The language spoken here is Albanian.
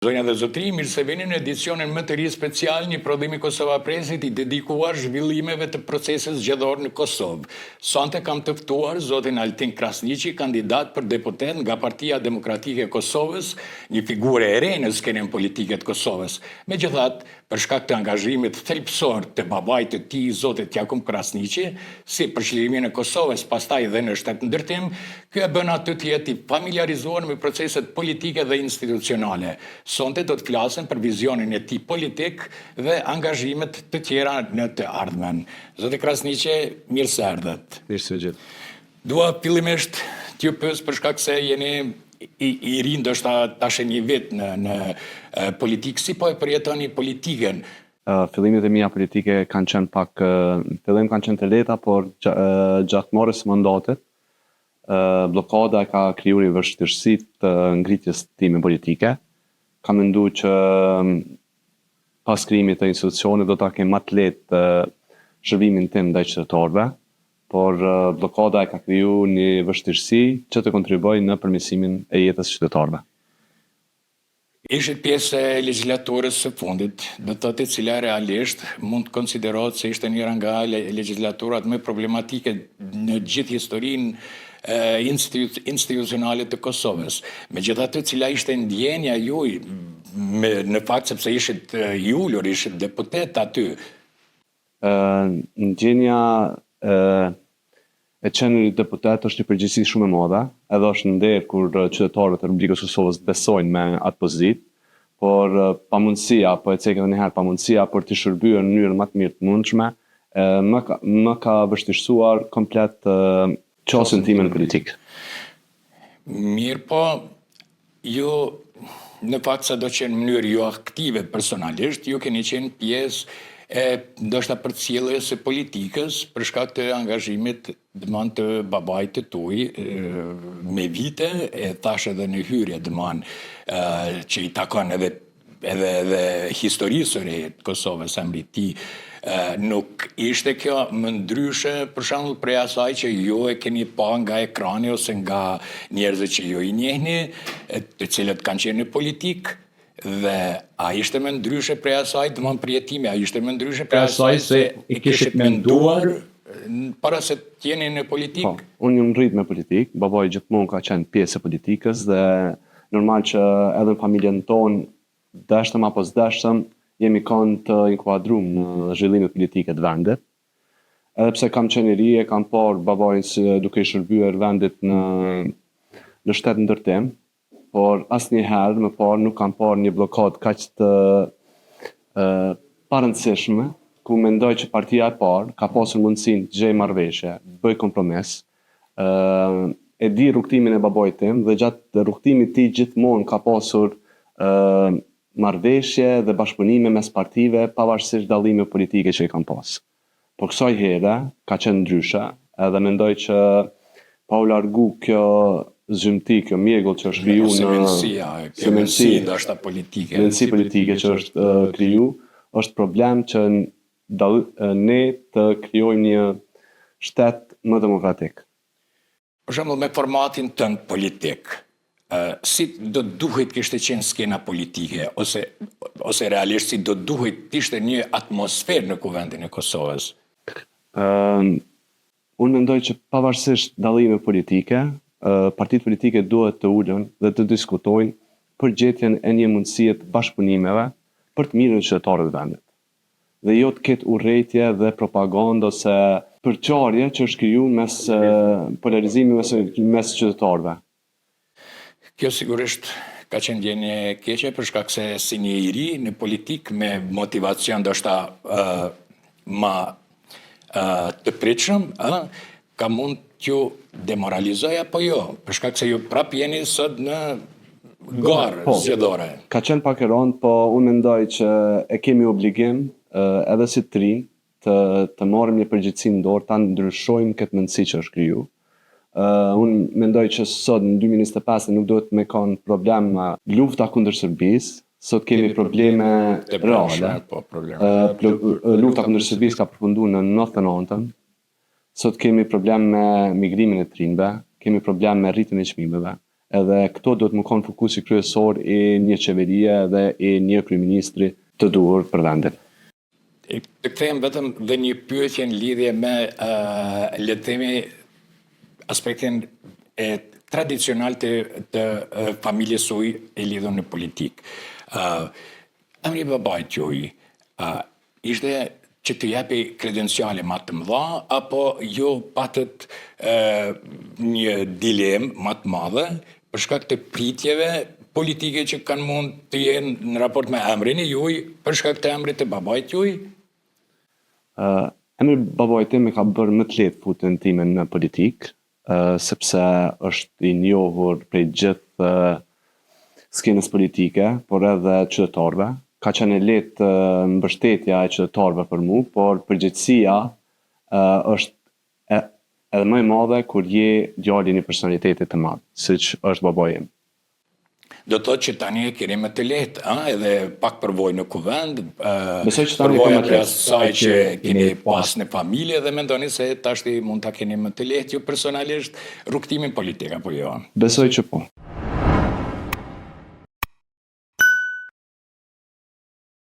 Zonja dhe zotri, mirë se vini në edicionin më të ri special një prodhimi Kosova Presit i dedikuar zhvillimeve të procesit zgjedhor në Kosovë. Sonte kam të ftuar zotin Altin Krasniqi, kandidat për deputet nga Partia Demokratike e Kosovës, një figure e re në skenën politike të Kosovës. Megjithatë, për shkak të angazhimit thelbësor të babait të tij, zotit Jakub Krasniqi, si për çlimin e Kosovës, pastaj dhe në shtet ndërtim, ky e bën atë të jetë i familiarizuar me proceset politike dhe institucionale. Sonte do të flasen për vizionin e tij politik dhe angazhimet të tjera në të ardhmen. Zoti Krasniqi, mirë se erdhët. Mirë se vjen. Dua fillimisht t'ju pyes për shkak se jeni i ri, ndoshta tash një vit në politikë, si po e përjetoni politikën? Fillimet e mia politike kanë qenë pak, fillim kanë qenë të lehta, por gjatë marrjes së mandatit, blokada ka krijuar vështirësi të ngritjes time politike. Kam menduar që pas krijimit të institucionit do ta kem më të lehtë shërbimin tim ndaj qytetarëve, por blokada e ka krijuar një vështirësi që të kontribuojë në përmirësimin e jetës së qytetarëve. Ishit pjesë e legjislaturës së fundit, do të thotë, e cila realisht mund të konsiderohet se ishte njëra nga legislaturat më problematike në gjithë historinë institucionale të Kosovës. Megjithatë, cila ishte ndjenja juaj në fakt sepse ishit i ulur, ishit deputet aty? Ndjenja e qenë deputet është një përgjegjësi shumë e madhe, edhe është nder kur qytetarët e Republikës Kosovës besojnë me atë pozitë, por pamundësia, po e cek edhe një herë pamundësia për të shërbyer në mënyrë më të mirë të mundshme, më ka vështirësuar komplet qasjen time në politikë. Mirë, po ju në fakt sa do qenë në mënyrë jo aktive personalisht, ju keni qenë pjesë e ndoshta përcjelljes së politikës për shkak të angazhimit dëman të babait të tuaj me vite, e thash edhe në hyrje dëman që i takon edhe historisë së re të Kosovës mbi ti. Nuk ishte kjo më ndryshe për shembull prej asaj që ju e keni pa nga ekrani ose nga njerëzit që ju i njehni, të cilët kanë qenë në politikë, dhe a ishte më ndryshe prej asaj, domthon përjetimi, a ishte më ndryshe prej asaj se i kishit menduar para se të jeni në politikë? Po, unë jam rrit me politikë, babai gjithmonë ka qenë pjesë e politikës dhe normal që edhe në familjen tonë, dashtëm apo s'dashtëm, jemi kanë të inkuadruar në zhvillimet politike të vendit. Edhe pse kam qenë i ri, e kam parë babain duke i shërbyer vendit në shtet ndërtim, por asnjëherë më parë nuk kam parë një blokadë kaq të parëndësishme, ku mendoj që partia e parë ka pasur mundësinë të gjejë marrëveshje, bëj kompromis. E di rrugtimin e babait tim dhe gjatë rrugtimit të tij gjithmonë ka pasur marrëveshje dhe bashkëpunime mes partive, pavarësisht dallimeve politike që i kanë pas. Por kësaj here ka qenë ndryshe, edhe mendoj që pa u largu kjo zhymti, kjo mjegull që është kriju semënësi ndoshta politike. Semënësi politike që është kriju, është problem që ne të krijojmë një shtet më demokratik. Për shembull, me formatin tënd politik, si do duhet kishte qenë skena politike, ose realisht si do duhet t'ishte një atmosferë në kuvendin e Kosovës? Unë mendoj që pavarësisht dallimeve politike, partitë politike duhet të ulen dhe të diskutojnë për gjetjen e një mundësie të bashkëpunimeve për të mirën e qytetarëve të vendit. Dhe jo të ketë urrëtie dhe propagandë ose përçarje që është krijuar mes polarizimit mes qytetarëve. Kjo sigurisht ka qenë ndjenje e keqe për shkak se si një i ri në politikë me motivacion ndoshta më të pritshëm, ka mund t'ju demoralizoj apo jo, për shkak se ju prap jeni sot në garë zgjedhore. Ka qenë pak e rëndë, po unë mendoj që e kemi obligim edhe si të rinj të marrim një përgjegjësi në dorë, ta ndryshojmë këtë mendësi që është kriju. Unë mendoj që sot në 2025 nuk duhet me kanë problem lufta kundër Serbisë, sot kemi probleme reale. Lufta kundër Serbisë ka përfunduar në 99-ën. Sot kemi problem me migrimin e trinjve, kemi problem me rritjen e çmimeve. edhe këto duhet më konë fokusi kryesor i një qeverie dhe i një kryeministri të duhur për vendin. Të kthehem vetëm dhe një pyetje në lidhje me le të themi aspektin e tradicional të familjes suaj e lidhur në politikë. Emri i babait juaj ishte që të japi kredenciale më të mëdha apo ju patët një dilemë më të madhe për shkak të pritjeve politike që kanë mund të jenë në raport me emrin e juaj për shkak të emrit të babait juaj? Emri babait tim e ka bërë më të lehtë futjen time në politikë, sepse është i njohur prej gjithë skenës politike, por edhe qytetarëve. Ka qenë e lehtë mbështetja e qytetarëve për mua, por përgjegjësia është edhe më e madhe kur je djali i një personaliteti të madh, siç është babai im. Do të thotë që tani e keni më të lehtë, edhe pak përvojë në kuvend, Besoj që tani ka më të lehtë. asaj që keni pas në familje dhe mendoni se tashti mund ta keni më të lehtë ju personalisht rrugtimin politik apo jo? Besoj që po.